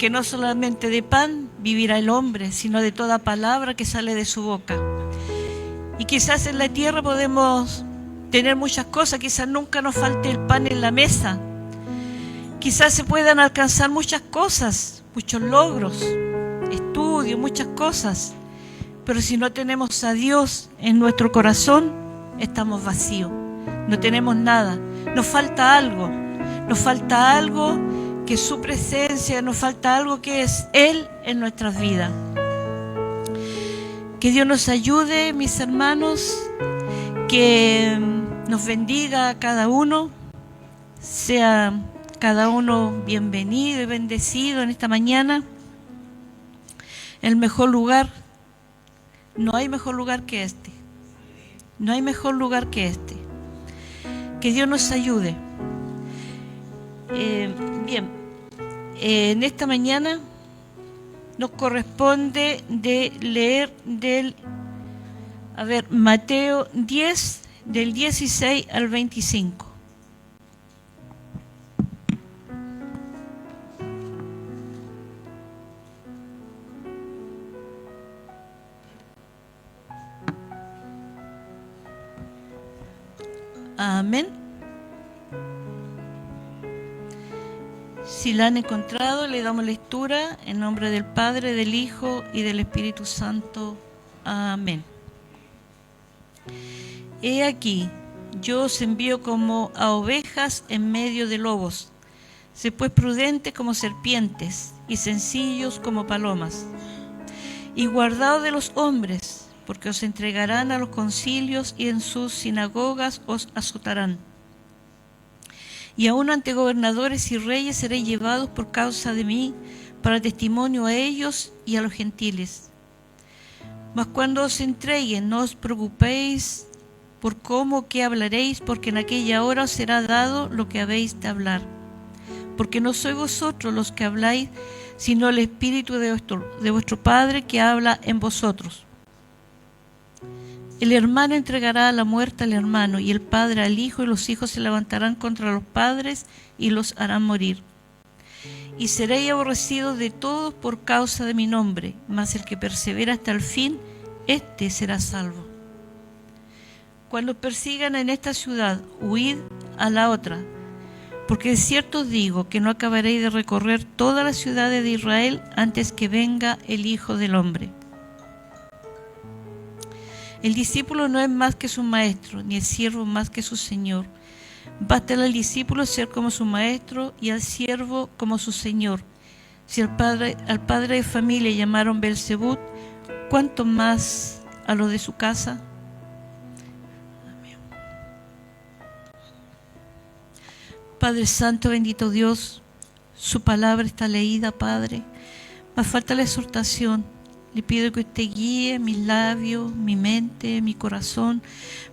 porque no solamente de pan vivirá el hombre, sino de toda palabra que sale de su boca. Y quizás en la tierra podemos tener muchas cosas, quizás nunca nos falte el pan en la mesa, quizás se puedan alcanzar muchas cosas, muchos logros, estudios, muchas cosas, pero si no tenemos a Dios en nuestro corazón, estamos vacíos, no tenemos nada, nos falta algo que es su presencia, nos falta algo que es Él en nuestras vidas. Que Dios nos ayude, mis hermanos, que nos bendiga a cada uno, sea cada uno bienvenido y bendecido en esta mañana. El mejor lugar, no hay mejor lugar que este, no hay mejor lugar que este. Que Dios nos ayude. En esta mañana nos corresponde de leer Mateo 10, del 16 al 25. Amén. Si la han encontrado, le damos lectura en nombre del Padre, del Hijo y del Espíritu Santo. Amén. He aquí, yo os envío como a ovejas en medio de lobos. Sed pues prudentes como serpientes y sencillos como palomas. Y guardaos de los hombres, porque os entregarán a los concilios y en sus sinagogas os azotarán. Y aun ante gobernadores y reyes seréis llevados por causa de mí, para testimonio a ellos y a los gentiles. Mas cuando os entreguen, no os preocupéis por cómo o qué hablaréis, porque en aquella hora os será dado lo que habéis de hablar. Porque no sois vosotros los que habláis, sino el Espíritu de vuestro Padre que habla en vosotros. El hermano entregará a la muerte al hermano, y el padre al hijo, y los hijos se levantarán contra los padres y los harán morir. Y seréis aborrecidos de todos por causa de mi nombre, mas el que persevera hasta el fin, éste será salvo. Cuando persigan en esta ciudad, huid a la otra, porque de cierto os digo que no acabaréis de recorrer todas las ciudades de Israel antes que venga el Hijo del Hombre. El discípulo no es más que su maestro, ni el siervo más que su señor. Basta al discípulo ser como su maestro y al siervo como su señor. Si al padre de familia llamaron Belzebú, ¿cuánto más a los de su casa? Amén. Padre Santo, bendito Dios, su palabra está leída, Padre. Más falta la exhortación. Le pido que usted guíe mis labios, mi mente, mi corazón,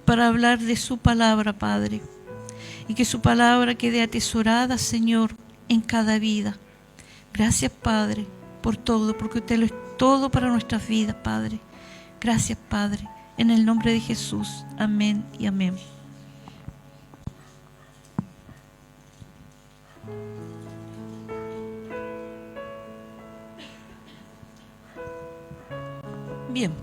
para hablar de su palabra, Padre. Y que su palabra quede atesorada, Señor, en cada vida. Gracias, Padre, por todo, porque usted lo es todo para nuestras vidas, Padre. Gracias, Padre, en el nombre de Jesús. Amén y amén. Bien,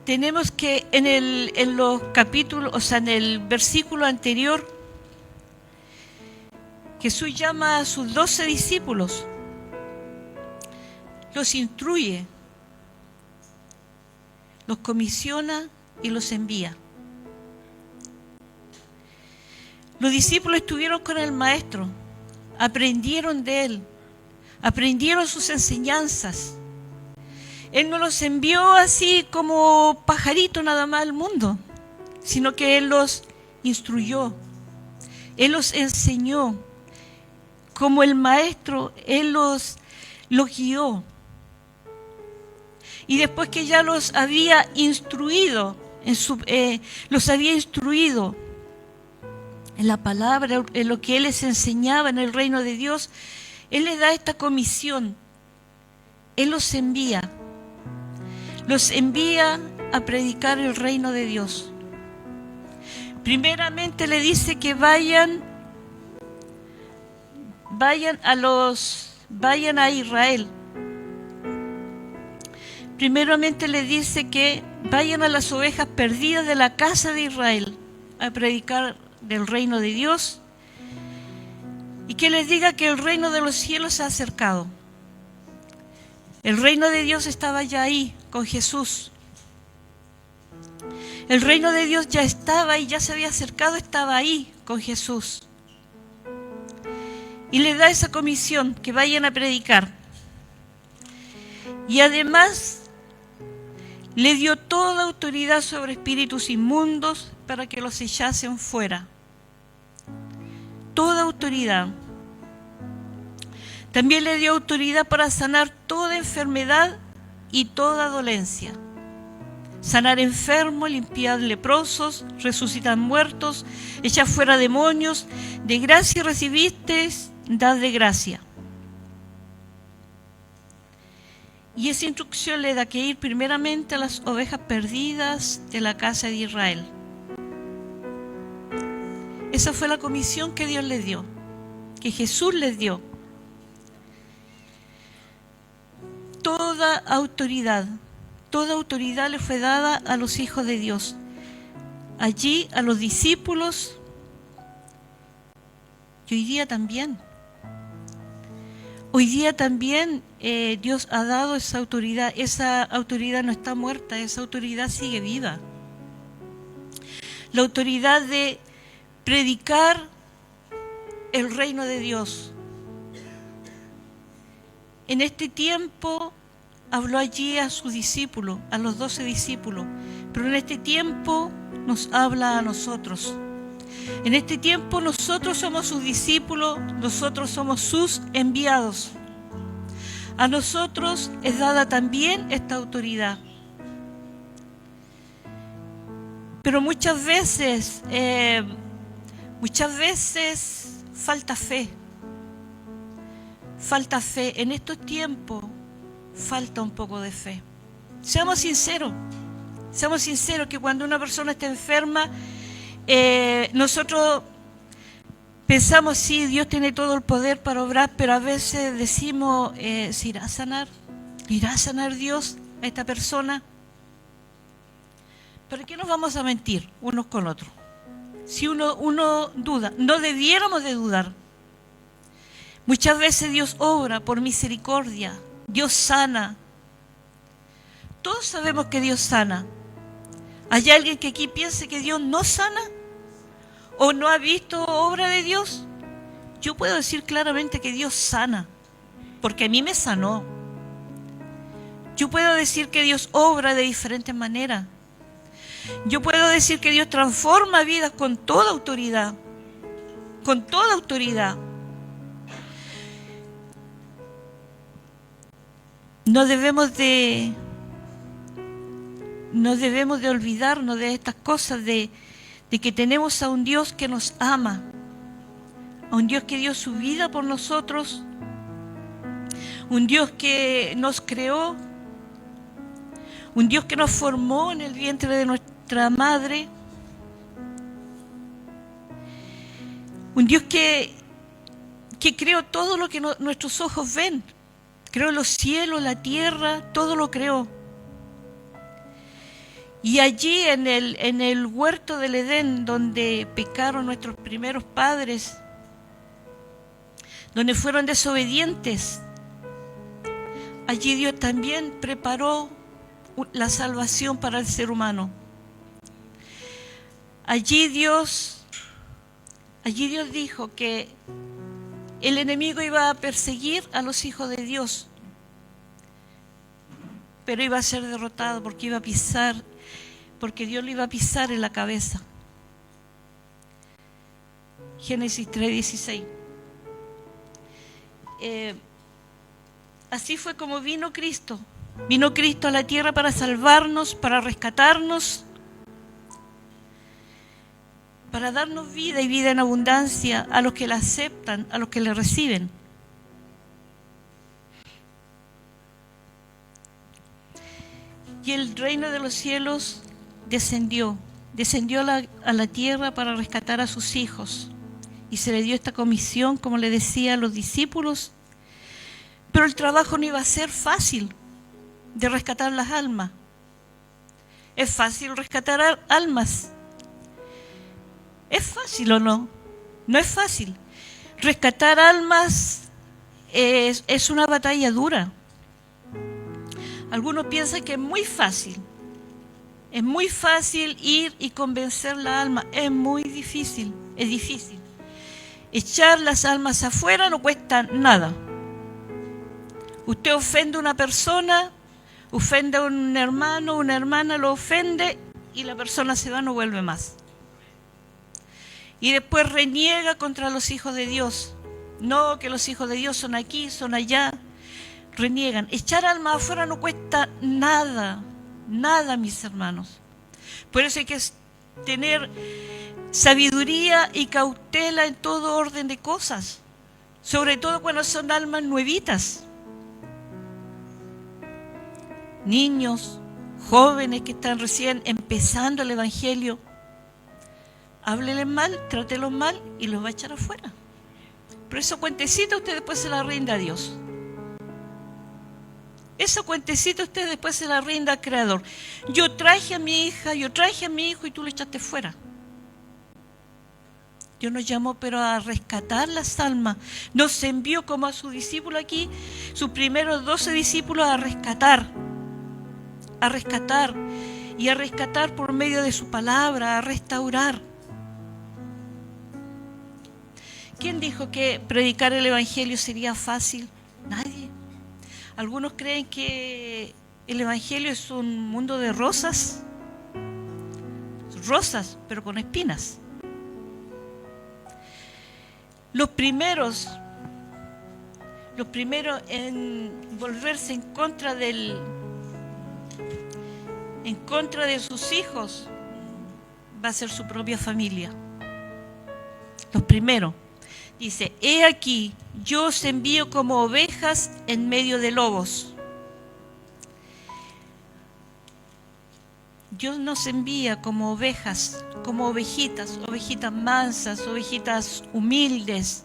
tenemos que en los capítulos, o sea, en el versículo anterior, Jesús llama a sus 12 discípulos, los instruye, los comisiona y los envía. Los discípulos estuvieron con el Maestro, aprendieron de Él, aprendieron sus enseñanzas. Él no los envió así como pajarito nada más al mundo, sino que Él los instruyó, Él los enseñó. Como el Maestro, Él los guió. Y después que ya los había instruido, los había instruido en la palabra, en lo que Él les enseñaba en el reino de Dios, Él les da esta comisión. Él los envía a predicar el reino de Dios. Primeramente le dice que vayan a los vayan a Israel. Primeramente les dice que vayan a las ovejas perdidas de la casa de Israel a predicar del reino de Dios y que les diga que el reino de los cielos se ha acercado. El reino de Dios estaba ya ahí con Jesús. El reino de Dios ya estaba y ya se había acercado, estaba ahí con Jesús. Y le da esa comisión, que vayan a predicar. Y además le dio toda autoridad sobre espíritus inmundos para que los echasen fuera. Toda autoridad. También le dio autoridad para sanar toda enfermedad y toda dolencia. Sanar enfermos, limpiar leprosos, resucitar muertos, echar fuera demonios. De gracia recibisteis, dad de gracia. Y esa instrucción le da que ir primeramente a las ovejas perdidas de la casa de Israel. Esa fue la comisión que Dios les dio, que Jesús les dio. Toda autoridad le fue dada a los hijos de Dios. Allí a los discípulos y hoy día también. Hoy día también Dios ha dado esa autoridad. Esa autoridad no está muerta, esa autoridad sigue viva. La autoridad de predicar el reino de Dios. En este tiempo habló allí a sus discípulos, a los 12 discípulos, pero en este tiempo nos habla a nosotros. En este tiempo nosotros somos sus discípulos, nosotros somos sus enviados. A nosotros es dada también esta autoridad. Pero muchas veces falta fe. Falta fe. En estos tiempos falta un poco de fe. Seamos sinceros que cuando una persona está enferma, nosotros pensamos, sí, Dios tiene todo el poder para obrar, pero a veces decimos, ¿se irá a sanar? ¿Irá a sanar Dios a esta persona? ¿Para qué nos vamos a mentir unos con otros? Si uno duda, no debiéramos de dudar. Muchas veces Dios obra por misericordia, Dios sana. Todos sabemos que Dios sana. ¿Hay alguien que aquí piense que Dios no sana? ¿O no ha visto obra de Dios? Yo puedo decir claramente que Dios sana, porque a mí me sanó. Yo puedo decir que Dios obra de diferentes maneras. Yo puedo decir que Dios transforma vidas con toda autoridad. Con toda autoridad. No debemos de olvidarnos de estas cosas, de que tenemos a un Dios que nos ama, a un Dios que dio su vida por nosotros, un Dios que nos creó, un Dios que nos formó en el vientre de nuestra madre, un Dios que creó todo lo que nuestros ojos ven. Creó los cielos, la tierra, todo lo creó. Y allí en el huerto del Edén, donde pecaron nuestros primeros padres, donde fueron desobedientes, allí Dios también preparó la salvación para el ser humano. Allí Dios dijo que el enemigo iba a perseguir a los hijos de Dios, pero iba a ser derrotado porque Dios lo iba a pisar en la cabeza. Génesis 3:16. Así fue como vino Cristo. Vino Cristo a la tierra para salvarnos, para rescatarnos, para darnos vida y vida en abundancia a los que la aceptan, a los que le reciben. Y el reino de los cielos descendió a la tierra para rescatar a sus hijos. Y se le dio esta comisión, como le decía a los discípulos, Pero el trabajo no iba a ser fácil de rescatar las almas. ¿Es fácil rescatar almas? ¿Es fácil o no? No es fácil. Rescatar almas es una batalla dura. Algunos piensan que es muy fácil. Es muy fácil ir y convencer la alma. Es muy difícil. Es difícil. Echar las almas afuera no cuesta nada. Usted ofende a una persona, ofende a un hermano, una hermana lo ofende y la persona se va, no vuelve más. Y después reniega contra los hijos de Dios. No, que los hijos de Dios son aquí, son allá. Reniegan. Echar almas afuera no cuesta nada, nada, mis hermanos. Por eso hay que tener sabiduría y cautela en todo orden de cosas, sobre todo cuando son almas nuevitas. Niños, jóvenes que están recién empezando el Evangelio, háblenles mal, trátelos mal y los va a echar afuera. Pero esa cuentecita usted después se la rinda a Dios. Esa cuentecita usted después se la rinda al Creador. Yo traje a mi hija, yo traje a mi hijo y tú lo echaste fuera. Dios nos llamó pero a rescatar las almas. Nos envió como a su discípulo aquí, sus primeros 12 discípulos a rescatar y a rescatar por medio de su palabra, a restaurar. ¿Quién dijo que predicar el Evangelio sería fácil? Nadie. Algunos creen que el Evangelio es un mundo de rosas, pero con espinas. Los primeros en volverse en contra de sus hijos va a ser su propia familia. Los primeros. Dice, he aquí, yo os envío como ovejas en medio de lobos. Dios nos envía como ovejas, como ovejitas mansas, ovejitas humildes.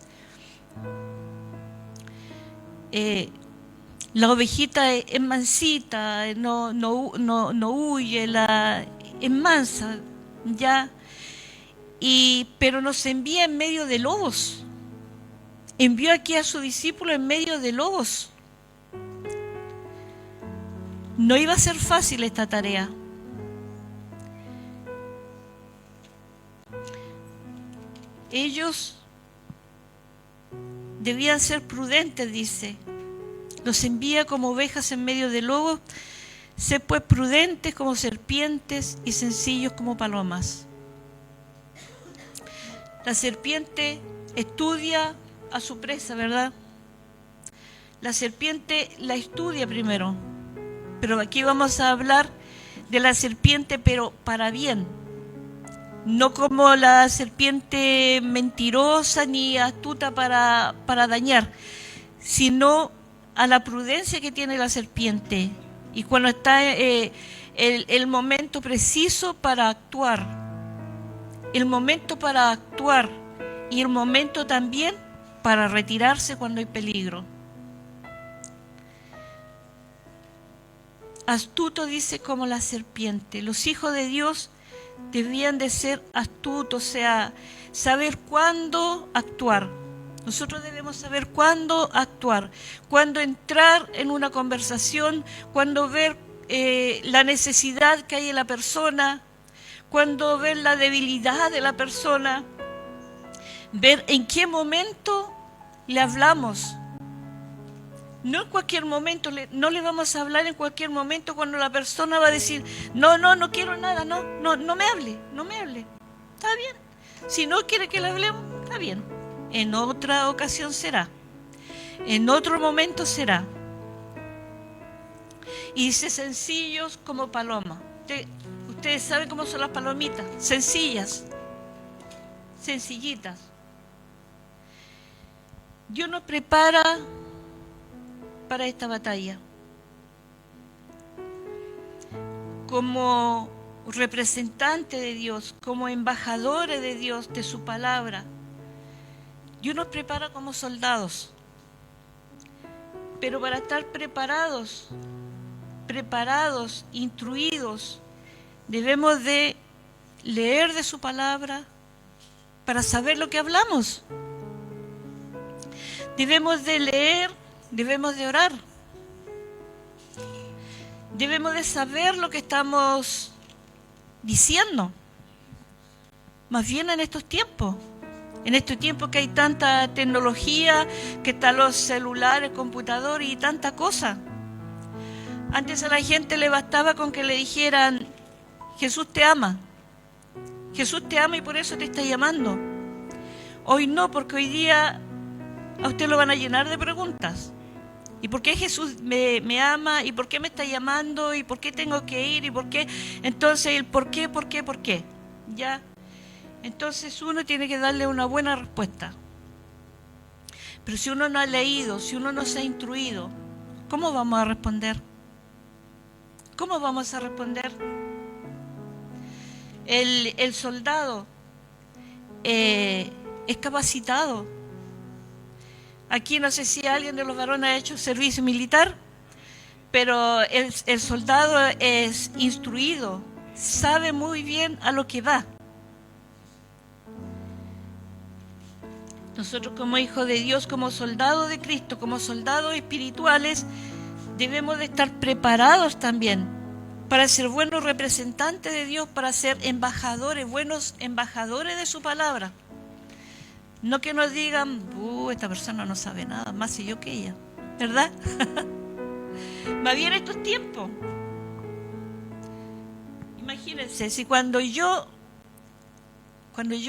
La ovejita es mansita, no huye, es mansa, ya. Pero nos envía en medio de lobos. Envió aquí a su discípulo en medio de lobos. No iba a ser fácil esta tarea. Ellos debían ser prudentes, dice. Los envía como ovejas en medio de lobos. Sé pues prudentes como serpientes y sencillos como palomas. La serpiente estudia a su presa, ¿verdad? La serpiente la estudia primero. Pero aquí vamos a hablar de la serpiente, pero para bien. No como la serpiente mentirosa ni astuta para dañar, sino a la prudencia que tiene la serpiente. Y cuando está el momento preciso para actuar. El momento para actuar y el momento también para retirarse cuando hay peligro. Astuto dice como la serpiente. Los hijos de Dios debían de ser astutos, o sea, saber cuándo actuar. Nosotros debemos saber cuándo actuar, cuándo entrar en una conversación, cuándo ver la necesidad que hay en la persona, cuándo ver la debilidad de la persona, ver en qué momento le hablamos. No en cualquier momento, no le vamos a hablar en cualquier momento cuando la persona va a decir, no quiero nada, no me hable. Está bien. Si no quiere que le hablemos, está bien. En otra ocasión será. En otro momento será. Y dice sencillos como paloma. Ustedes saben cómo son las palomitas. Sencillas. Sencillitas. Dios nos prepara para esta batalla. Como representante de Dios, como embajadores de Dios, de su palabra, Dios nos prepara como soldados. Pero para estar preparados, instruidos, debemos de leer de su palabra para saber lo que hablamos. Debemos de leer, debemos de orar. Debemos de saber lo que estamos diciendo. Más bien en estos tiempos que hay tanta tecnología, que están los celulares, computadores y tanta cosa. Antes a la gente le bastaba con que le dijeran: Jesús te ama y por eso te está llamando. Hoy no, porque hoy día a usted lo van a llenar de preguntas. ¿Y por qué Jesús me ama? ¿Y por qué me está llamando? ¿Y por qué tengo que ir? ¿Y por qué? Entonces, el por qué, ¿ya? Entonces uno tiene que darle una buena respuesta. Pero si uno no ha leído, si uno no se ha instruido, ¿cómo vamos a responder? ¿Cómo vamos a responder? El soldado es capacitado. Aquí no sé si alguien de los varones ha hecho servicio militar, pero el soldado es instruido, sabe muy bien a lo que va. Nosotros como hijos de Dios, como soldados de Cristo, como soldados espirituales, debemos de estar preparados también para ser buenos representantes de Dios, para ser embajadores, buenos embajadores de su palabra. No que nos digan: esta persona no sabe nada, más sé yo que ella, ¿verdad? Más bien estos tiempos. Imagínense, si cuando yo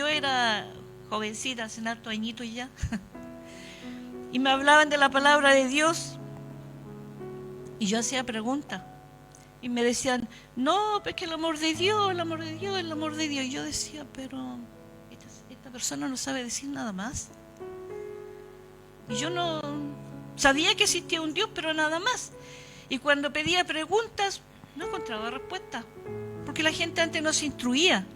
era jovencita, hace hartos añitos ya, y me hablaban de la palabra de Dios, y yo hacía preguntas, y me decían: no, pues que el amor de Dios, el amor de Dios, el amor de Dios. Y yo decía: pero esta persona no sabe decir nada más. Y yo no sabía que existía un Dios, pero nada más. Y cuando pedía preguntas, no encontraba respuesta, porque la gente antes no se instruía.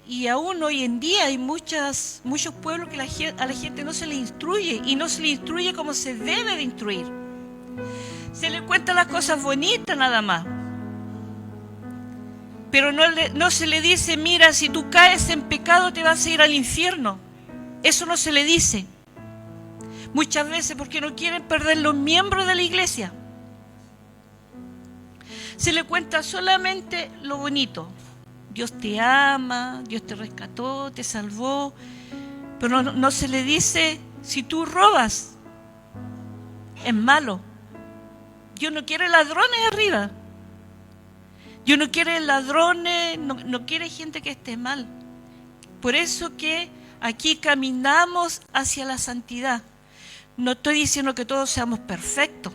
Y aún hoy en día hay muchos pueblos que a la gente no se le instruye, y no se le instruye como se debe de instruir. Se le cuentan las cosas bonitas nada más, pero no se le dice: mira, si tú caes en pecado te vas a ir al infierno. Eso no se le dice. Muchas veces porque no quieren perder los miembros de la iglesia. Se le cuenta solamente lo bonito. Dios te ama, Dios te rescató, te salvó, pero no se le dice: si tú robas, es malo. Dios no quiere ladrones arriba. Dios no quiere ladrones, no quiere gente que esté mal. Por eso que aquí caminamos hacia la santidad. No estoy diciendo que todos seamos perfectos.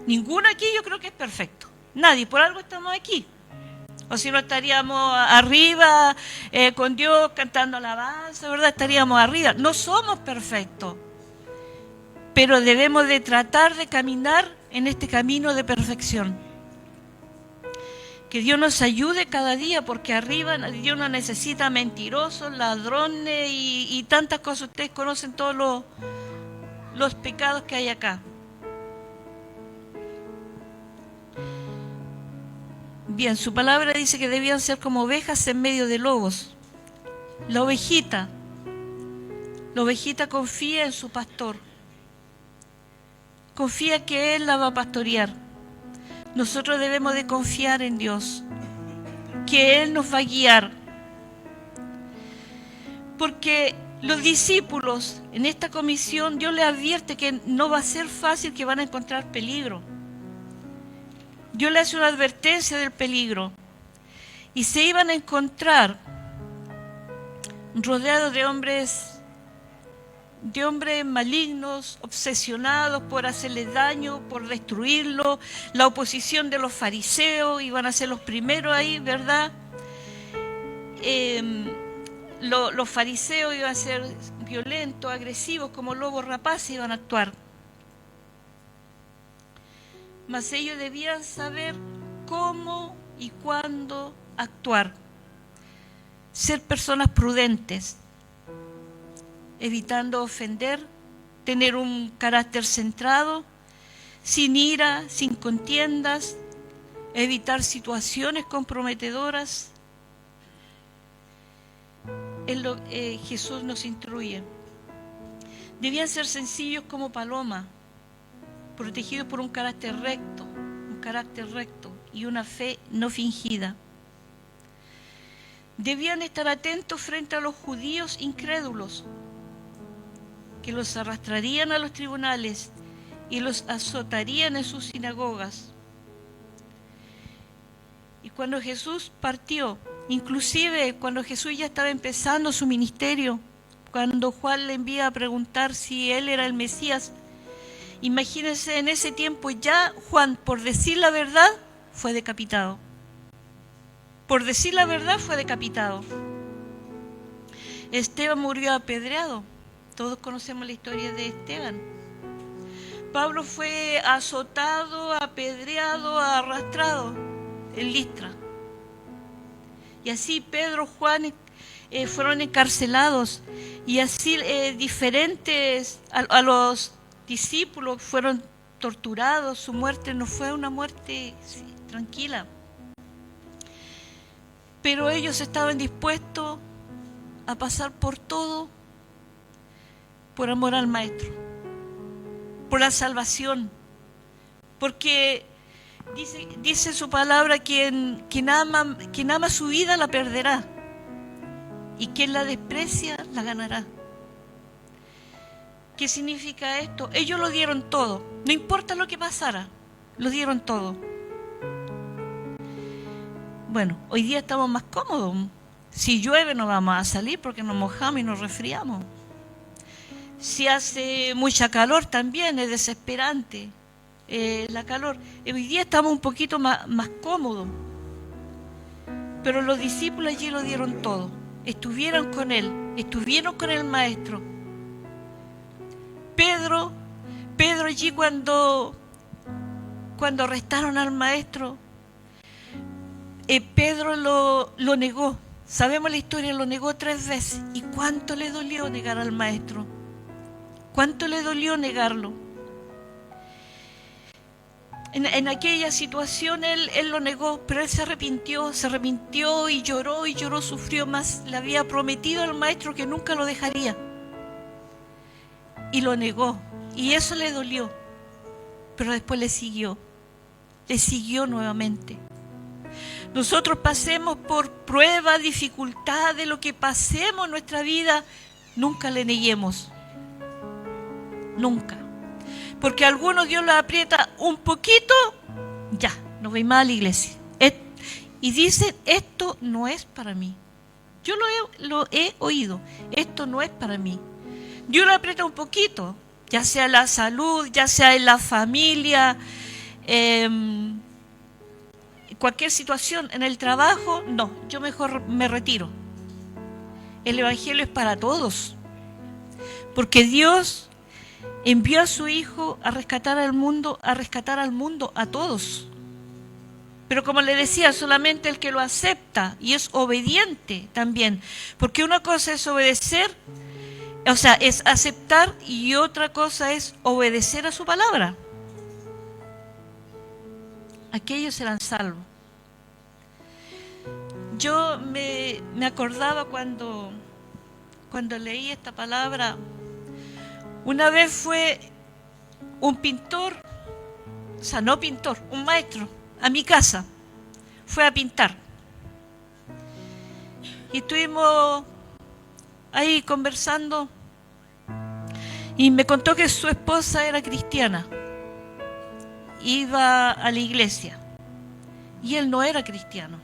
Ninguno aquí yo creo que es perfecto. Nadie, por algo estamos aquí. O si no estaríamos arriba con Dios cantando alabanza, ¿verdad? Estaríamos arriba. No somos perfectos, pero debemos de tratar de caminar en este camino de perfección. Que Dios nos ayude cada día, porque arriba Dios no necesita mentirosos, ladrones y tantas cosas. Ustedes conocen todos los pecados que hay acá. Bien, su palabra dice que debían ser como ovejas en medio de lobos. La ovejita confía en su pastor. Confía que Él la va a pastorear. Nosotros debemos de confiar en Dios, que Él nos va a guiar. Porque los discípulos en esta comisión, Dios les advierte que no va a ser fácil, que van a encontrar peligro. Dios le hace una advertencia del peligro. Y se iban a encontrar rodeados de hombres malignos, obsesionados por hacerles daño, por destruirlo. La oposición de los fariseos, iban a ser los primeros ahí, ¿verdad? Los fariseos iban a ser violentos, agresivos, como lobos rapaces iban a actuar. Mas ellos debían saber cómo y cuándo actuar. Ser personas prudentes, evitando ofender tener un carácter centrado, sin ira, sin contiendas, evitar situaciones comprometedoras. Jesús nos instruye. Debían ser sencillos como paloma, protegidos por un carácter recto y una fe no fingida. Debían estar atentos frente a los judíos incrédulos, que los arrastrarían a los tribunales y los azotarían en sus sinagogas. Y cuando Jesús partió, inclusive cuando Jesús ya estaba empezando su ministerio, cuando Juan le envía a preguntar si él era el Mesías, imagínense, en ese tiempo ya Juan, por decir la verdad, fue decapitado. Por decir la verdad, fue decapitado. Esteban murió apedreado. Todos conocemos la historia de Esteban. Pablo fue azotado, apedreado, arrastrado en Listra. Y así Pedro, Juan fueron encarcelados. Y así diferentes a los discípulos fueron torturados. Su muerte no fue una muerte tranquila. Pero ellos estaban dispuestos a pasar por todo por amor al Maestro, por la salvación, porque dice su palabra, quien ama su vida la perderá, y quien la desprecia la ganará. ¿Qué significa esto? Ellos lo dieron todo, no importa lo que pasara, lo dieron todo. Bueno, hoy día estamos más cómodos. Si llueve no vamos a salir porque nos mojamos y nos resfriamos. Si hace mucha calor también es desesperante la calor. Hoy día estamos un poquito más cómodos. Pero los discípulos allí lo dieron todo. Estuvieron con él, estuvieron con el Maestro. Pedro allí cuando arrestaron al Maestro, Pedro lo negó. Sabemos la historia, lo negó 3 veces. ¿Y cuánto le dolió negar al Maestro? ¿Cuánto le dolió negarlo? En aquella situación él lo negó, pero él se arrepintió y lloró, sufrió más. Le había prometido al Maestro que nunca lo dejaría. Y lo negó. Y eso le dolió. Pero después le siguió nuevamente. Nosotros pasemos por pruebas, dificultades, lo que pasemos en nuestra vida, nunca le neguemos. Nunca. Porque a algunos Dios los aprieta un poquito, ya, no voy más a la iglesia. Y dicen, esto no es para mí. Yo lo he oído, esto no es para mí. Dios lo aprieta un poquito, ya sea la salud, ya sea en la familia, cualquier situación, en el trabajo, no, yo mejor me retiro. El Evangelio es para todos, porque Dios envió a su Hijo a rescatar al mundo a todos. Pero como le decía, solamente el que lo acepta y es obediente también, porque una cosa es obedecer, o sea, es aceptar, y otra cosa es obedecer a su palabra. Aquellos serán salvos. Yo me acordaba cuando leí esta palabra. Una vez fue un pintor, o sea, no pintor, un maestro, a mi casa. Fue a pintar. Y estuvimos ahí conversando. Y me contó que su esposa era cristiana. Iba a la iglesia. Y él no era cristiano.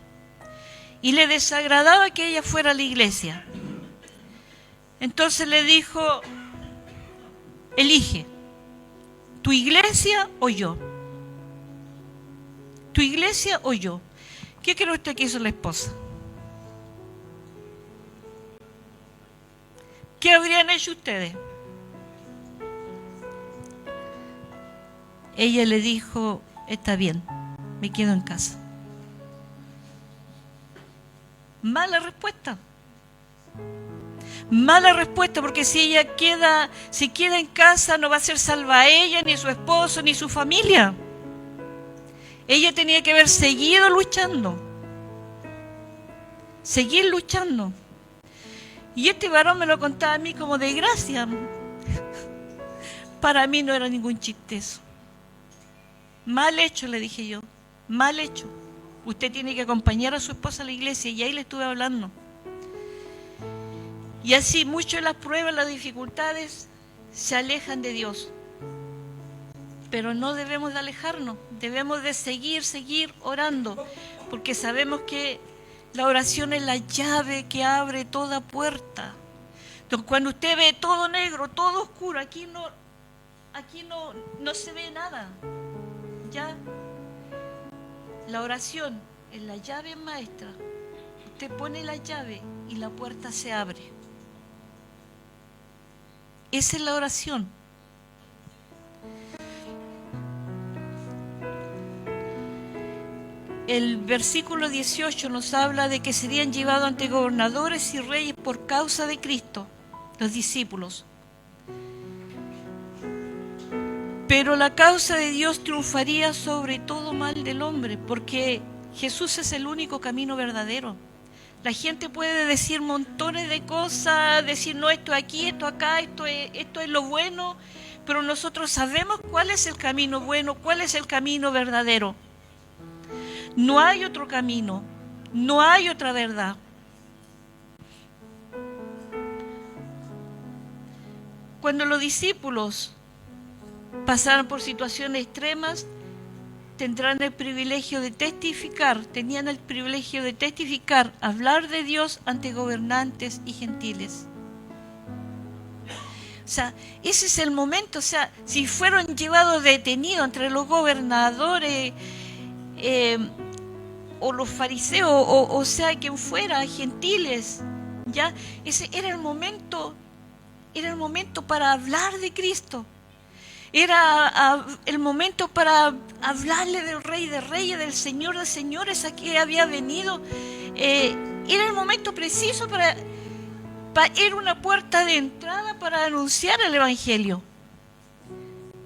Y le desagradaba que ella fuera a la iglesia. Entonces le dijo, elige, ¿tu iglesia o yo? ¿Tu iglesia o yo? ¿Qué cree usted que hizo la esposa? ¿Qué habrían hecho ustedes? Ella le dijo, está bien, me quedo en casa. Mala respuesta. Mala respuesta, porque si ella queda en casa, no va a ser salva ella, ni su esposo, ni su familia. Ella tenía que haber seguido luchando. Seguir luchando. Y este varón me lo contaba a mí como de gracia. Para mí no era ningún chiste eso. Mal hecho, le dije yo. Mal hecho. Usted tiene que acompañar a su esposa a la iglesia, y ahí le estuve hablando. Y así muchas de las pruebas, las dificultades se alejan de Dios. Pero no debemos de alejarnos, debemos de seguir orando, porque sabemos que la oración es la llave que abre toda puerta. Entonces, cuando usted ve todo negro, todo oscuro, aquí no se ve nada. Ya, la oración es la llave maestra. Usted pone la llave y la puerta se abre. Esa es la oración. El versículo 18 nos habla de que serían llevados ante gobernadores y reyes por causa de Cristo, los discípulos. Pero la causa de Dios triunfaría sobre todo mal del hombre, porque Jesús es el único camino verdadero. La gente puede decir montones de cosas, decir no, esto aquí, esto acá, esto es lo bueno, pero nosotros sabemos cuál es el camino bueno, cuál es el camino verdadero. No hay otro camino, no hay otra verdad. Cuando los discípulos pasaron por situaciones extremas, tenían el privilegio de testificar, hablar de Dios ante gobernantes y gentiles. O sea, ese es el momento. O sea, si fueron llevados detenidos entre los gobernadores, o los fariseos, o sea, quien fuera, gentiles, ya, ese era el momento para hablar de Cristo. Era el momento para hablarle del Rey de Reyes, del Señor de Señores, a quien había venido. Era el momento preciso para ir una puerta de entrada para anunciar el Evangelio.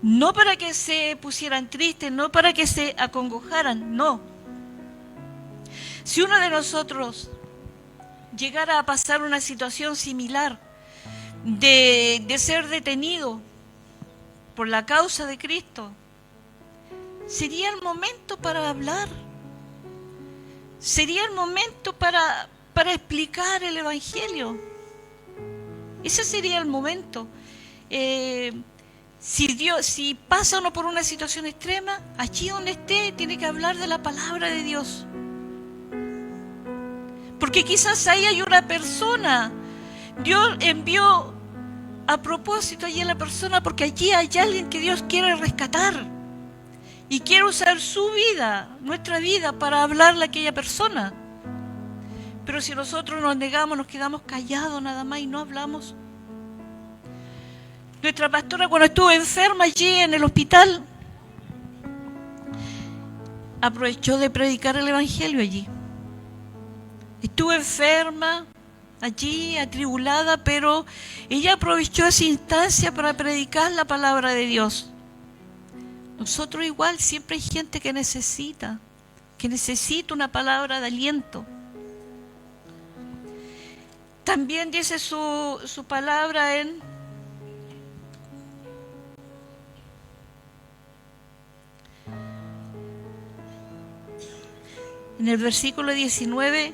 No para que se pusieran tristes, no para que se acongojaran, no. Si uno de nosotros llegara a pasar una situación similar de ser detenido por la causa de Cristo, sería el momento para hablar, sería el momento para explicar el Evangelio. Ese sería el momento. Si pasa uno por una situación extrema, allí donde esté, tiene que hablar de la palabra de Dios. Porque quizás ahí hay una persona, Dios envió a propósito allí a la persona, porque allí hay alguien que Dios quiere rescatar y quiere usar su vida, nuestra vida, para hablarle a aquella persona. Pero si nosotros nos negamos, nos quedamos callados nada más y no hablamos. Nuestra pastora, cuando estuvo enferma allí en el hospital, aprovechó de predicar el Evangelio allí. Estuvo enferma allí, atribulada, pero ella aprovechó esa instancia para predicar la palabra de Dios. Nosotros igual, siempre hay gente que necesita una palabra de aliento. También dice su palabra en el versículo 19,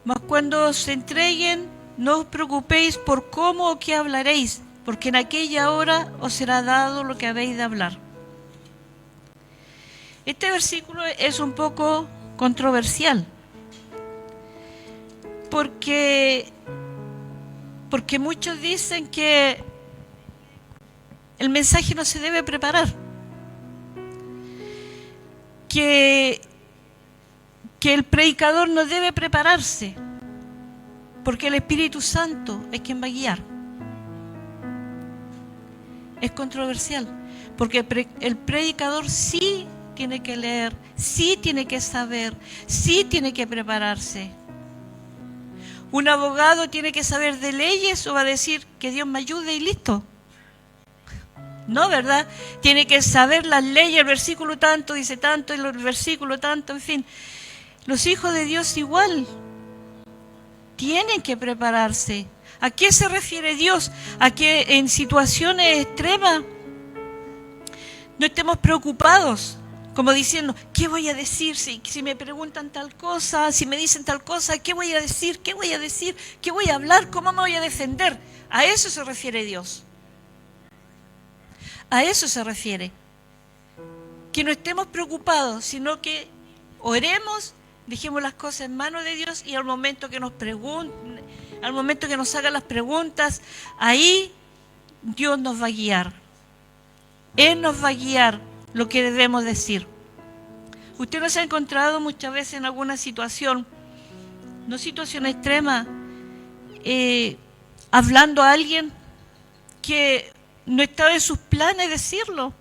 mas cuando os entreguen, no os preocupéis por cómo o qué hablaréis, porque en aquella hora os será dado lo que habéis de hablar. Este versículo es un poco controversial, porque muchos dicen que el mensaje no se debe preparar, que el predicador no debe prepararse, porque el Espíritu Santo es quien va a guiar. Es controversial, porque el predicador sí tiene que leer, sí tiene que saber, sí tiene que prepararse. ¿Un abogado tiene que saber de leyes o va a decir que Dios me ayude y listo? No, ¿verdad? Tiene que saber las leyes, el versículo tanto dice tanto, el versículo tanto, en fin. Los hijos de Dios igual tienen que prepararse. ¿A qué se refiere Dios? A que en situaciones extremas no estemos preocupados, como diciendo, ¿qué voy a decir si me preguntan tal cosa, si me dicen tal cosa? ¿Qué voy a decir? ¿Qué voy a decir? ¿Qué voy a hablar? ¿Cómo me voy a defender? A eso se refiere Dios. A eso se refiere. Que no estemos preocupados, sino que oremos, dejemos las cosas en manos de Dios y al momento que nos pregunten, al momento que nos hagan las preguntas, ahí Dios nos va a guiar. Él nos va a guiar lo que debemos decir. Usted no se ha encontrado muchas veces en alguna situación, no situación extrema, hablando a alguien que no estaba en sus planes decirlo.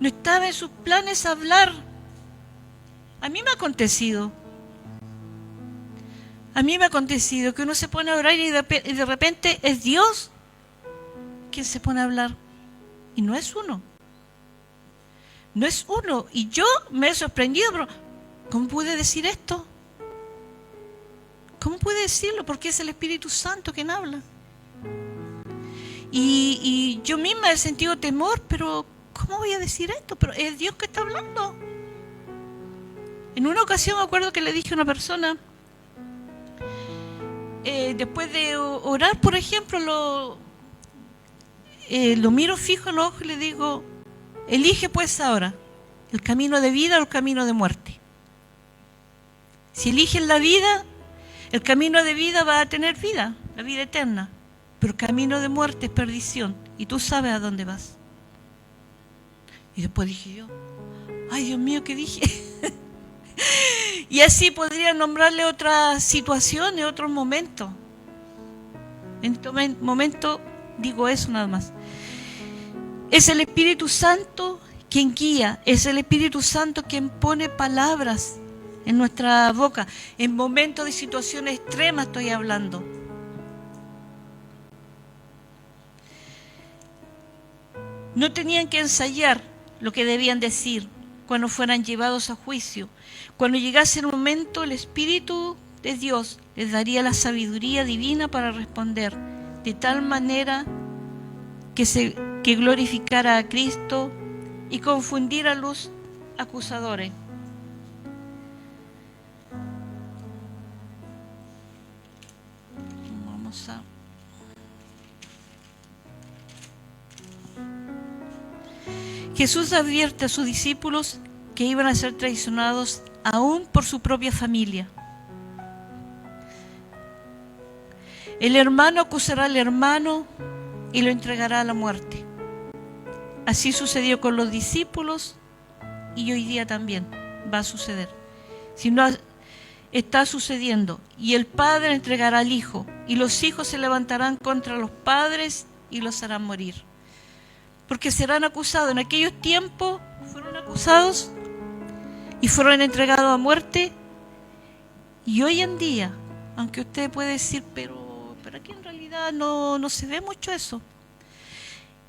No estaba en sus planes hablar. A mí me ha acontecido. A mí me ha acontecido que uno se pone a orar y de repente es Dios quien se pone a hablar. Y no es uno. No es uno. Y yo me he sorprendido, pero ¿cómo pude decir esto? ¿Cómo pude decirlo? Porque es el Espíritu Santo quien habla. Y yo misma he sentido temor, pero ¿cómo voy a decir esto? Pero es Dios que está hablando. En una ocasión me acuerdo que le dije a una persona, después de orar, por ejemplo, lo miro fijo en los ojos y le digo, elige pues ahora, el camino de vida o el camino de muerte. Si eliges la vida, el camino de vida va a tener vida, la vida eterna. Pero el camino de muerte es perdición. Y tú sabes a dónde vas. Y después dije yo, ay Dios mío, ¿qué dije? Y así podría nombrarle otras situaciones, otros momentos. En este momento digo eso nada más. Es el Espíritu Santo quien guía. Es el Espíritu Santo quien pone palabras en nuestra boca. En momentos de situaciones extremas estoy hablando. No tenían que ensayar lo que debían decir cuando fueran llevados a juicio. Cuando llegase el momento, el Espíritu de Dios les daría la sabiduría divina para responder de tal manera que glorificara a Cristo y confundir a los acusadores. Vamos a... Jesús advierte a sus discípulos que iban a ser traicionados aún por su propia familia. El hermano acusará al hermano y lo entregará a la muerte. Así sucedió con los discípulos y hoy día también va a suceder. Si no está sucediendo, y el padre entregará al hijo, y los hijos se levantarán contra los padres y los harán morir. Porque serán acusados. En aquellos tiempos fueron acusados y fueron entregados a muerte. Y hoy en día, aunque usted puede decir, pero aquí en realidad no se ve mucho eso.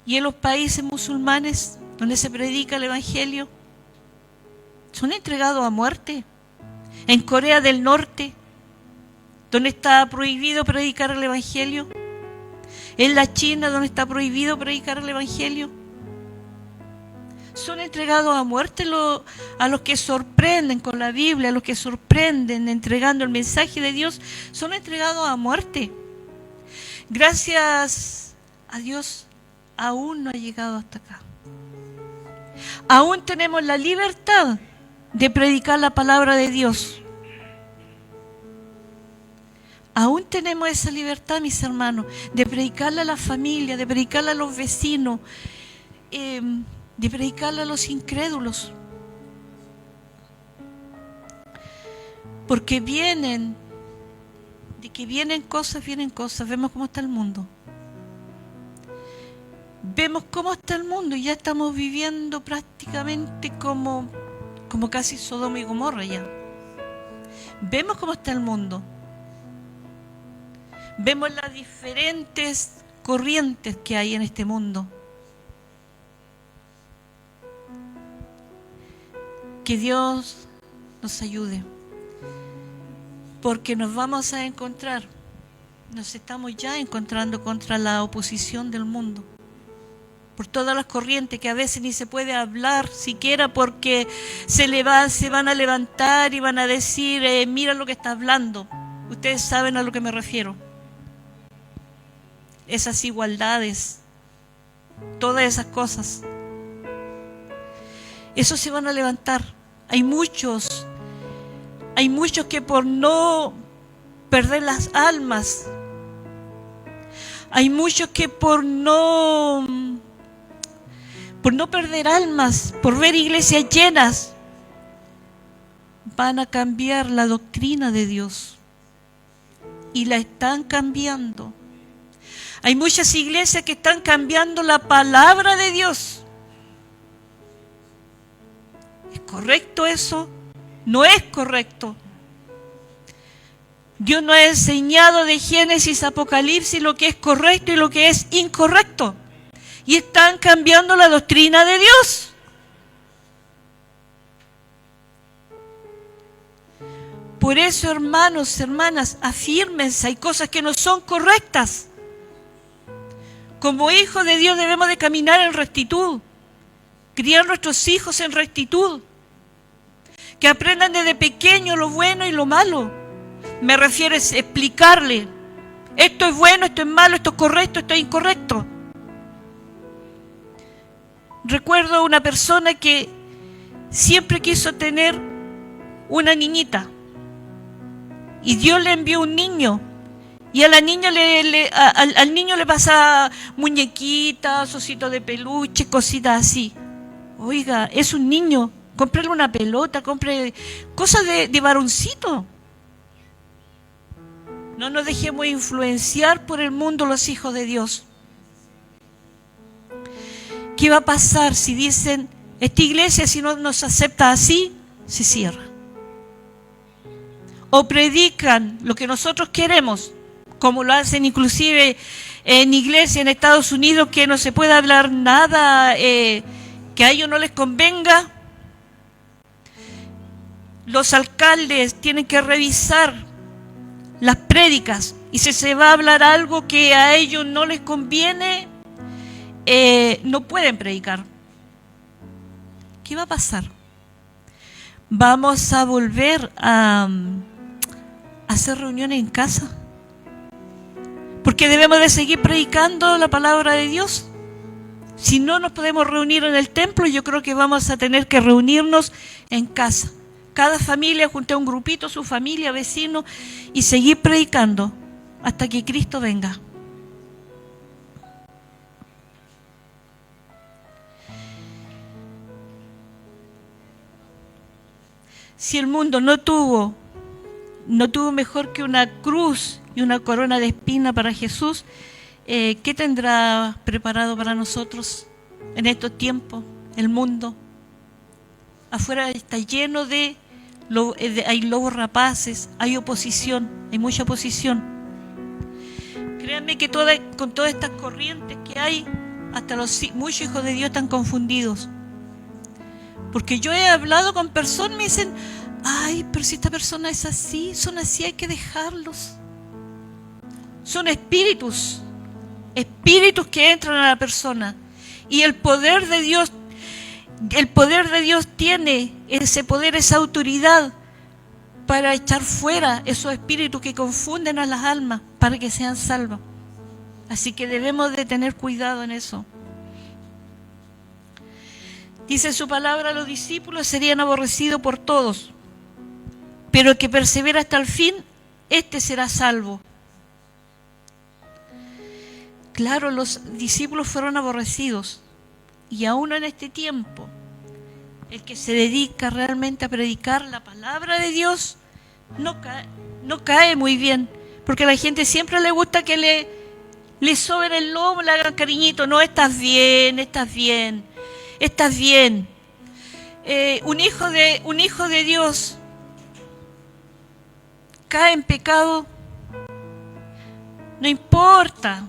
Y en los países musulmanes donde se predica el Evangelio, son entregados a muerte. En Corea del Norte, donde está prohibido predicar el Evangelio. En la China, donde está prohibido predicar el Evangelio. Son entregados a muerte a los que sorprenden con la Biblia, a los que sorprenden entregando el mensaje de Dios, son entregados a muerte. Gracias a Dios, aún no ha llegado hasta acá. Aún tenemos la libertad de predicar la palabra de Dios. Aún tenemos esa libertad, mis hermanos, de predicarle a la familia, de predicarle a los vecinos, de predicarle a los incrédulos. Porque vienen cosas. Vemos cómo está el mundo. Vemos cómo está el mundo y ya estamos viviendo prácticamente como casi Sodoma y Gomorra ya. Vemos cómo está el mundo. Vemos las diferentes corrientes que hay en este mundo. Que Dios nos ayude, porque nos vamos a encontrar, nos estamos ya encontrando contra la oposición del mundo, por todas las corrientes que a veces ni se puede hablar siquiera, porque se van a levantar y van a decir, mira lo que está hablando. Ustedes saben a lo que me refiero. Esas igualdades, todas esas cosas, esos se van a levantar. Hay muchos que por no perder las almas, hay muchos que por no perder almas, por ver iglesias llenas, van a cambiar la doctrina de Dios. Y la están cambiando. Hay muchas iglesias que están cambiando la palabra de Dios. ¿Es correcto eso? No es correcto. Dios nos ha enseñado de Génesis a Apocalipsis lo que es correcto y lo que es incorrecto. Y están cambiando la doctrina de Dios. Por eso, hermanos, hermanas, afírmense, hay cosas que no son correctas. Como hijos de Dios debemos de caminar en rectitud, criar a nuestros hijos en rectitud, que aprendan desde pequeño lo bueno y lo malo. Me refiero a explicarle, esto es bueno, esto es malo, esto es correcto, esto es incorrecto. Recuerdo a una persona que siempre quiso tener una niñita. Y Dios le envió un niño. Y a la niña al niño le pasa muñequitas, ositos de peluche, cositas así. Oiga, es un niño. Cómprale una pelota, compre cosas de varoncito. No nos dejemos influenciar por el mundo los hijos de Dios. ¿Qué va a pasar si dicen, esta iglesia si no nos acepta así, se cierra? O predican lo que nosotros queremos, como lo hacen inclusive en iglesia en Estados Unidos, que no se puede hablar nada que a ellos no les convenga. Los alcaldes tienen que revisar las prédicas, y si se va a hablar algo que a ellos no les conviene, no pueden predicar. ¿Qué va a pasar? ¿Vamos a volver a hacer reuniones en casa? Porque debemos de seguir predicando la palabra de Dios. Si no nos podemos reunir en el templo, yo creo que vamos a tener que reunirnos en casa. Cada familia junto a un grupito, su familia, vecinos, y seguir predicando hasta que Cristo venga. Si el mundo no tuvo mejor que una cruz y una corona de espina para Jesús, ¿qué tendrá preparado para nosotros en estos tiempos? El mundo afuera está lleno hay lobos rapaces, hay oposición, hay mucha oposición. Créanme que con todas estas corrientes que hay, hasta muchos hijos de Dios están confundidos. Porque yo he hablado con personas, me dicen, ay, pero si esta persona es así, son así, hay que dejarlos. Son espíritus que entran a la persona. Y el poder de Dios tiene ese poder, esa autoridad para echar fuera esos espíritus que confunden a las almas para que sean salvos. Así que debemos de tener cuidado en eso. Dice su palabra, los discípulos serían aborrecidos por todos, pero el que persevera hasta el fin, este será salvo. Claro, los discípulos fueron aborrecidos, y aún en este tiempo, el que se dedica realmente a predicar la palabra de Dios no cae muy bien, porque a la gente siempre le gusta que le soben el lomo, le hagan cariñito. No, estás bien, estás bien. Estás bien. Un hijo de Dios cae en pecado No importa.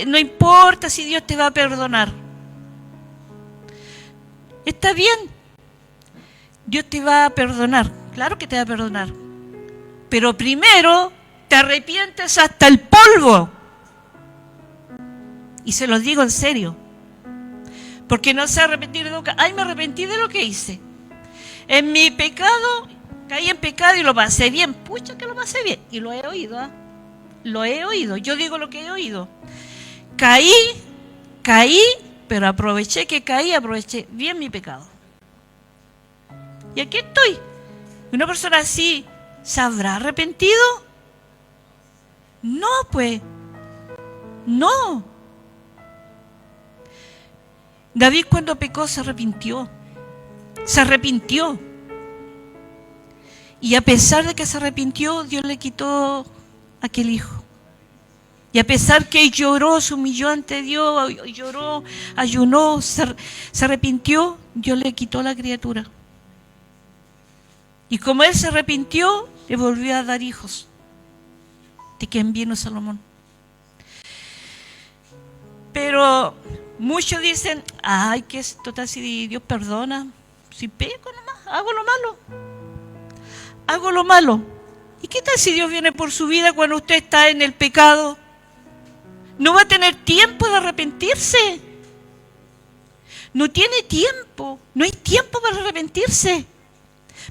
No importa si Dios te va a perdonar. Está bien. Dios te va a perdonar. Claro que te va a perdonar. Pero primero te arrepientes hasta el polvo. Y se los digo en serio. Porque no se arrepentir de lo que... Ay, me arrepentí de lo que hice. En mi pecado, caí en pecado y lo pasé bien. Pucha que lo pasé bien. Y lo he oído, ¿eh? Lo he oído. Yo digo lo que he oído. Caí, pero aproveché bien mi pecado. Y aquí estoy. Una persona así, ¿se habrá arrepentido? No, pues. No. David cuando pecó se arrepintió. Se arrepintió. Y a pesar de que se arrepintió, Dios le quitó aquel hijo. Y a pesar que lloró, se humilló ante Dios, lloró, ayunó, se arrepintió, Dios le quitó la criatura. Y como él se arrepintió, le volvió a dar hijos, de quien vino Salomón. Pero muchos dicen, ay, que es total, si Dios perdona, si peco nomás, hago lo malo. ¿Y qué tal si Dios viene por su vida cuando usted está en el pecado? No va a tener tiempo de arrepentirse. No tiene tiempo, no hay tiempo para arrepentirse.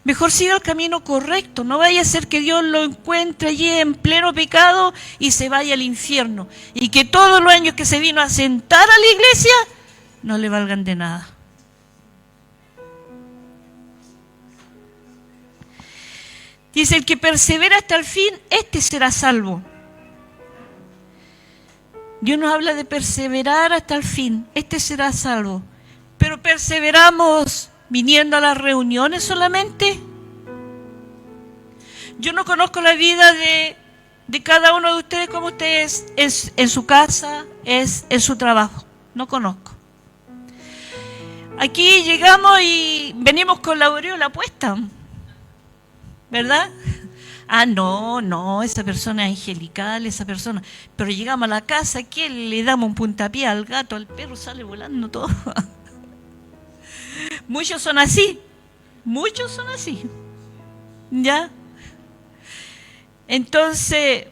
Mejor siga el camino correcto, no vaya a ser que Dios lo encuentre allí en pleno pecado y se vaya al infierno. Y que todos los años que se vino a sentar a la iglesia no le valgan de nada. Dice, el que persevera hasta el fin, este será salvo. Dios nos habla de perseverar hasta el fin, este será salvo. Pero perseveramos viniendo a las reuniones solamente. Yo no conozco la vida de cada uno de ustedes, como ustedes es en su casa, es en su trabajo. No conozco. Aquí llegamos y venimos con la aureola puesta, ¿verdad? Ah, no, esa persona es angelical, esa persona. Pero llegamos a la casa, ¿qué? Le damos un puntapié al gato, al perro, sale volando todo. Muchos son así. ¿Ya? Entonces,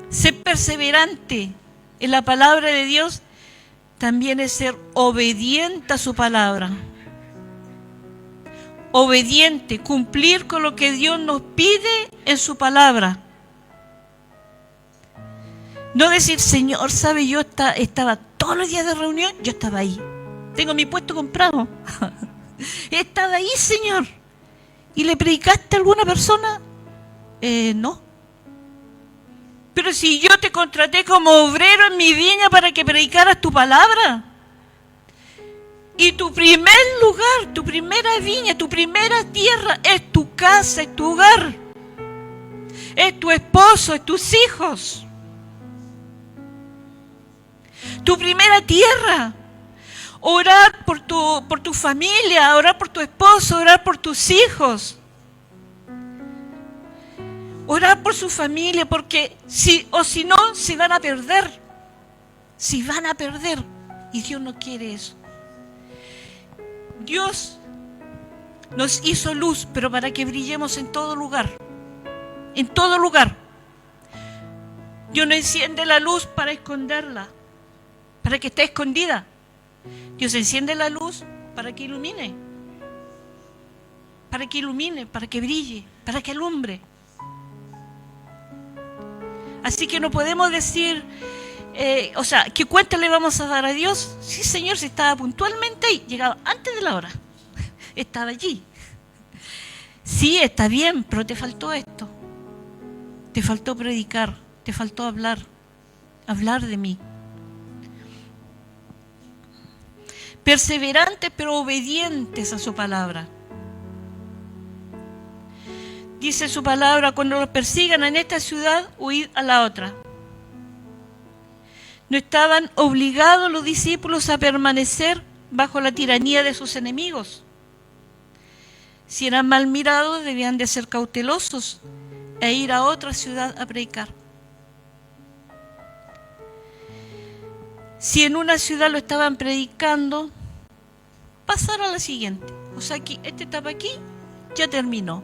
ser perseverante en la palabra de Dios también es ser obediente a su palabra. Obediente, cumplir con lo que Dios nos pide en su palabra. No decir, Señor, ¿sabe? Yo estaba todos los días de reunión, yo estaba ahí. Tengo mi puesto comprado. Estaba ahí, Señor. ¿Y le predicaste a alguna persona? No. Pero si yo te contraté como obrero en mi viña para que predicaras tu palabra. Y tu primer lugar, tu primera viña, tu primera tierra es tu casa, es tu hogar. Es tu esposo, es tus hijos. Tu primera tierra. Orar por tu familia, orar por tu esposo, orar por tus hijos. Orar por su familia, porque si no, se van a perder. Se van a perder. Y Dios no quiere eso. Dios nos hizo luz, pero para que brillemos en todo lugar. En todo lugar. Dios no enciende la luz para esconderla, para que esté escondida. Dios enciende la luz para que ilumine. Para que ilumine, para que brille, para que alumbre. Así que no podemos decir, ¿qué cuenta le vamos a dar a Dios? Sí, Señor, si estaba puntualmente ahí, llegaba antes de la hora, estaba allí. Sí, está bien, pero te faltó esto. Te faltó predicar, te faltó hablar de mí. Perseverantes pero obedientes a su palabra. Dice su palabra, cuando los persigan en esta ciudad, huid a la otra. No estaban obligados los discípulos a permanecer bajo la tiranía de sus enemigos. Si eran mal mirados, debían de ser cautelosos e ir a otra ciudad a predicar. si en una ciudad lo estaban predicando, pasar a la siguiente. O sea, aquí, esta etapa aquí ya terminó.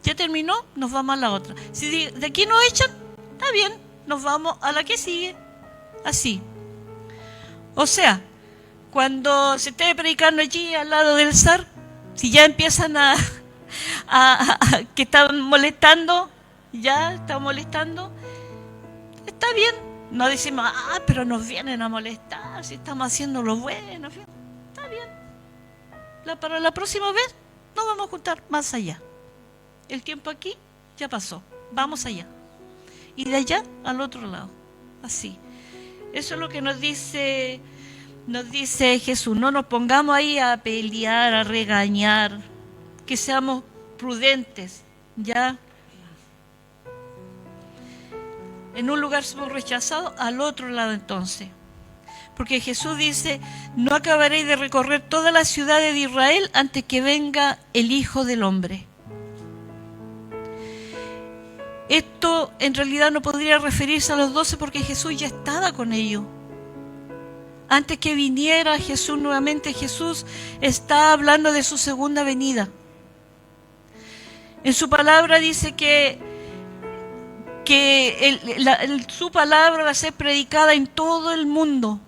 Ya terminó, nos vamos a la otra. Si de aquí nos echan, está bien, nos vamos a la que sigue. Así. O sea, cuando se esté predicando allí al lado del zar, si ya empiezan a que están molestando, ya están molestando, está bien. No decimos, pero nos vienen a molestar si estamos haciendo lo bueno. Está bien. Para la próxima vez nos vamos a juntar más allá. El tiempo aquí ya pasó. Vamos allá. Y de allá al otro lado. Así. Eso es lo que nos dice Jesús. No nos pongamos ahí a pelear, a regañar. Que seamos prudentes. ¿Ya? En un lugar somos rechazados, al otro lado entonces. Porque Jesús dice, no acabaréis de recorrer todas las ciudades de Israel antes que venga el Hijo del Hombre. Esto en realidad no podría referirse a los 12 porque Jesús ya estaba con ellos. Antes que viniera Jesús nuevamente, Jesús está hablando de su segunda venida. En su palabra dice que su palabra va a ser predicada en todo el mundo.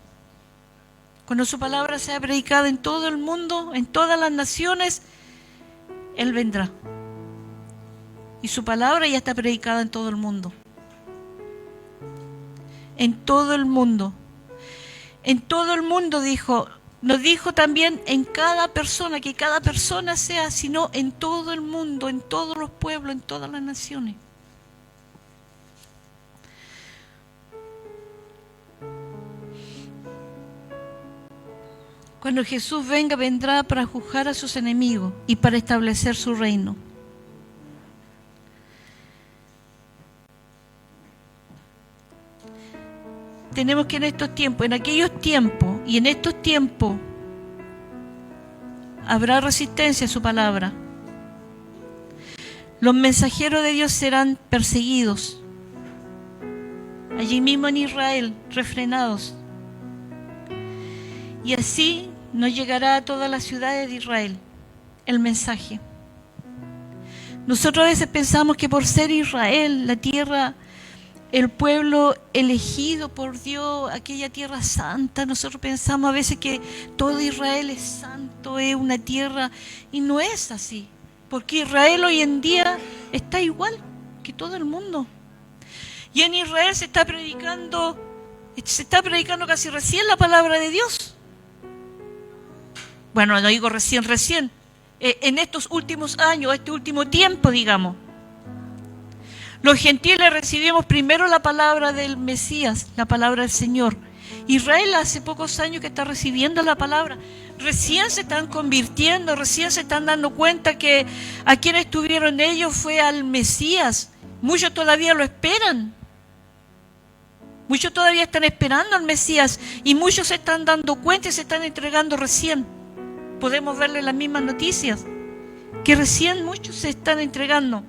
Cuando su palabra sea predicada en todo el mundo, en todas las naciones, Él vendrá. Y su palabra ya está predicada en todo el mundo. En todo el mundo. En todo el mundo nos dijo también en cada persona, que cada persona sea, sino en todo el mundo, en todos los pueblos, en todas las naciones. Cuando Jesús venga, vendrá para juzgar a sus enemigos y para establecer su reino. Tenemos que en estos tiempos, en aquellos tiempos y en estos tiempos, habrá resistencia a su palabra. Los mensajeros de Dios serán perseguidos. Allí mismo en Israel, refrenados. Y así nos llegará a todas las ciudades de Israel el mensaje. Nosotros a veces pensamos que por ser Israel, la tierra, el pueblo elegido por Dios, aquella tierra santa, nosotros pensamos a veces que todo Israel es santo, es una tierra, y no es así, porque Israel hoy en día está igual que todo el mundo. Y en Israel se está predicando casi recién la palabra de Dios. Bueno, no digo recién, en estos últimos años, este último tiempo, digamos. Los gentiles recibimos primero la palabra del Mesías, la palabra del Señor. Israel hace pocos años que está recibiendo la palabra. Recién se están convirtiendo, recién se están dando cuenta que a quien estuvieron ellos fue al Mesías. Muchos todavía lo esperan. Muchos todavía están esperando al Mesías y muchos se están dando cuenta y se están entregando recién. Podemos verle las mismas noticias, que recién muchos se están entregando.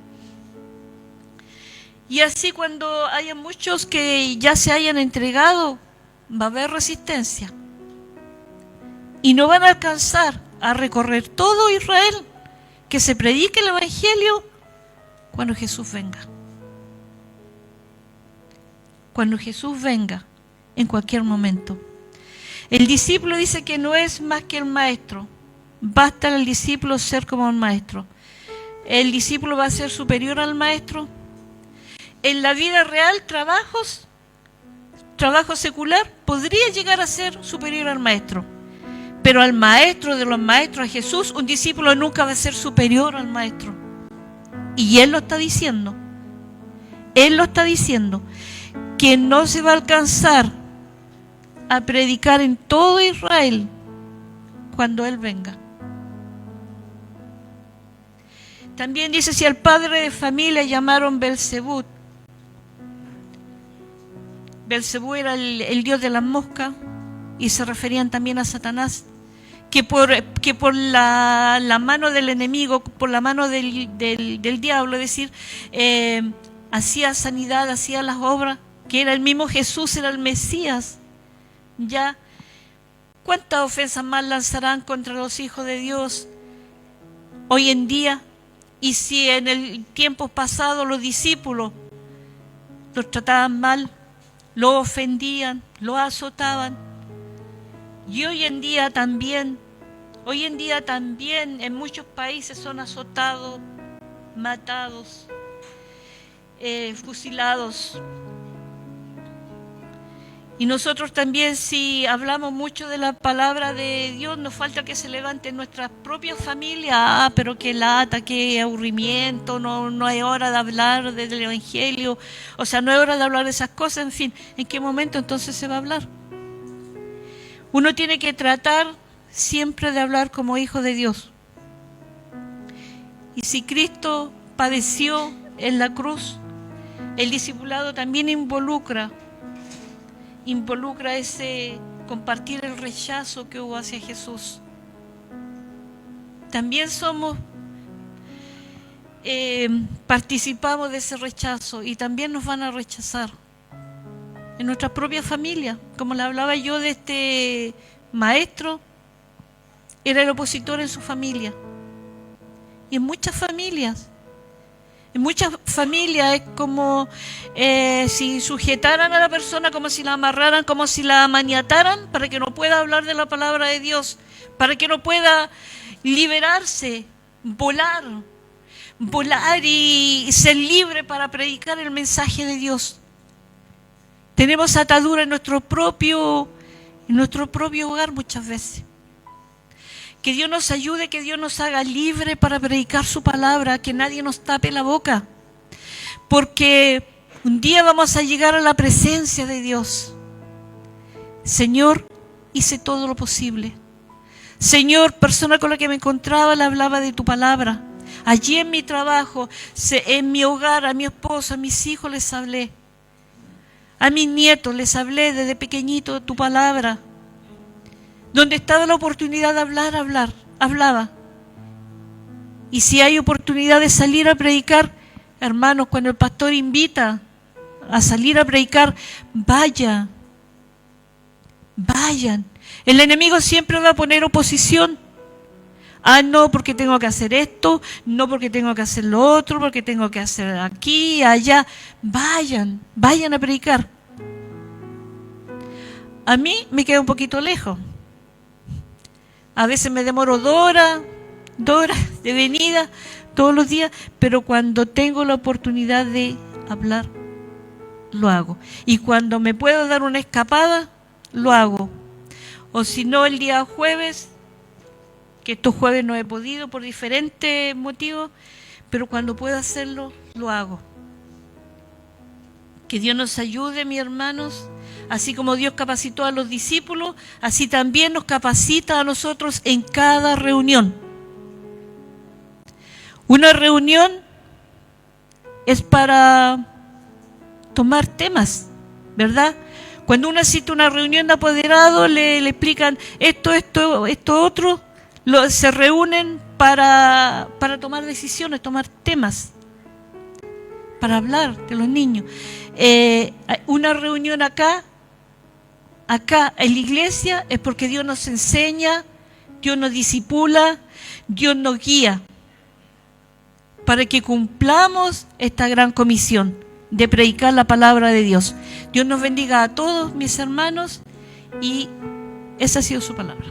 Y así cuando haya muchos que ya se hayan entregado, va a haber resistencia. Y no van a alcanzar a recorrer todo Israel, que se predique el Evangelio cuando Jesús venga. Cuando Jesús venga, en cualquier momento. El discípulo dice que no es más que el maestro. Basta al discípulo ser como el maestro. El discípulo va a ser superior al maestro. En la vida real, trabajo secular, podría llegar a ser superior al maestro. Pero al maestro de los maestros, a Jesús, un discípulo nunca va a ser superior al maestro. Y Él lo está diciendo. Él lo está diciendo. Que no se va a alcanzar a predicar en todo Israel cuando Él venga. También dice, si al padre de familia llamaron Belcebú. Belcebú era el dios de las moscas y se referían también a Satanás, que por la mano del enemigo, por la mano del diablo, es decir, hacía sanidad, hacía las obras, que era el mismo Jesús, era el Mesías, ¿Ya? ¿Cuántas ofensas más lanzarán contra los hijos de Dios hoy en día? Y si en el tiempo pasado los discípulos los trataban mal, los ofendían, los azotaban, y hoy en día también en muchos países son azotados, matados, fusilados. Y nosotros también, si hablamos mucho de la palabra de Dios, nos falta que se levanten nuestras propias familias. Ah, pero qué lata, qué aburrimiento, no es hora de hablar del Evangelio, o sea, no es hora de hablar de esas cosas. En fin, ¿en qué momento entonces se va a hablar? Uno tiene que tratar siempre de hablar como hijo de Dios. Y si Cristo padeció en la cruz, el discipulado también involucra ese compartir el rechazo que hubo hacia Jesús. También participamos de ese rechazo y también nos van a rechazar en nuestra propia familia. Como le hablaba yo de este maestro, era el opositor en su familia. Y en muchas familias es como si sujetaran a la persona, como si la amarraran, como si la maniataran para que no pueda hablar de la palabra de Dios, para que no pueda liberarse, volar y ser libre para predicar el mensaje de Dios. Tenemos atadura en nuestro propio hogar muchas veces. Que Dios nos ayude, que Dios nos haga libre para predicar su palabra, que nadie nos tape la boca. Porque un día vamos a llegar a la presencia de Dios. Señor, hice todo lo posible. Señor, persona con la que me encontraba, le hablaba de tu palabra. Allí en mi trabajo, en mi hogar, a mi esposo, a mis hijos les hablé. A mis nietos les hablé desde pequeñito de tu palabra. Donde estaba la oportunidad de hablar, hablaba. Y si hay oportunidad de salir a predicar, hermanos, cuando el pastor invita a salir a predicar, vayan. El enemigo siempre va a poner oposición. Ah, no, porque tengo que hacer esto, no porque tengo que hacer lo otro, porque tengo que hacer aquí, allá. Vayan a predicar. A mí me queda un poquito lejos. A veces me demoro 2 horas de venida todos los días, pero cuando tengo la oportunidad de hablar, lo hago. Y cuando me puedo dar una escapada, lo hago. O si no, el día jueves, que estos jueves no he podido por diferentes motivos, pero cuando puedo hacerlo, lo hago. Que Dios nos ayude, mis hermanos. Así como Dios capacitó a los discípulos, así también nos capacita a nosotros en cada reunión. Una reunión es para tomar temas, ¿verdad? Cuando uno asiste a una reunión de apoderados, le explican esto, otro, se reúnen para tomar decisiones, tomar temas, para hablar de los niños. Una reunión acá en la iglesia es porque Dios nos enseña, Dios nos discipula, Dios nos guía para que cumplamos esta gran comisión de predicar la palabra de Dios. Dios nos bendiga a todos, mis hermanos, y esa ha sido su palabra.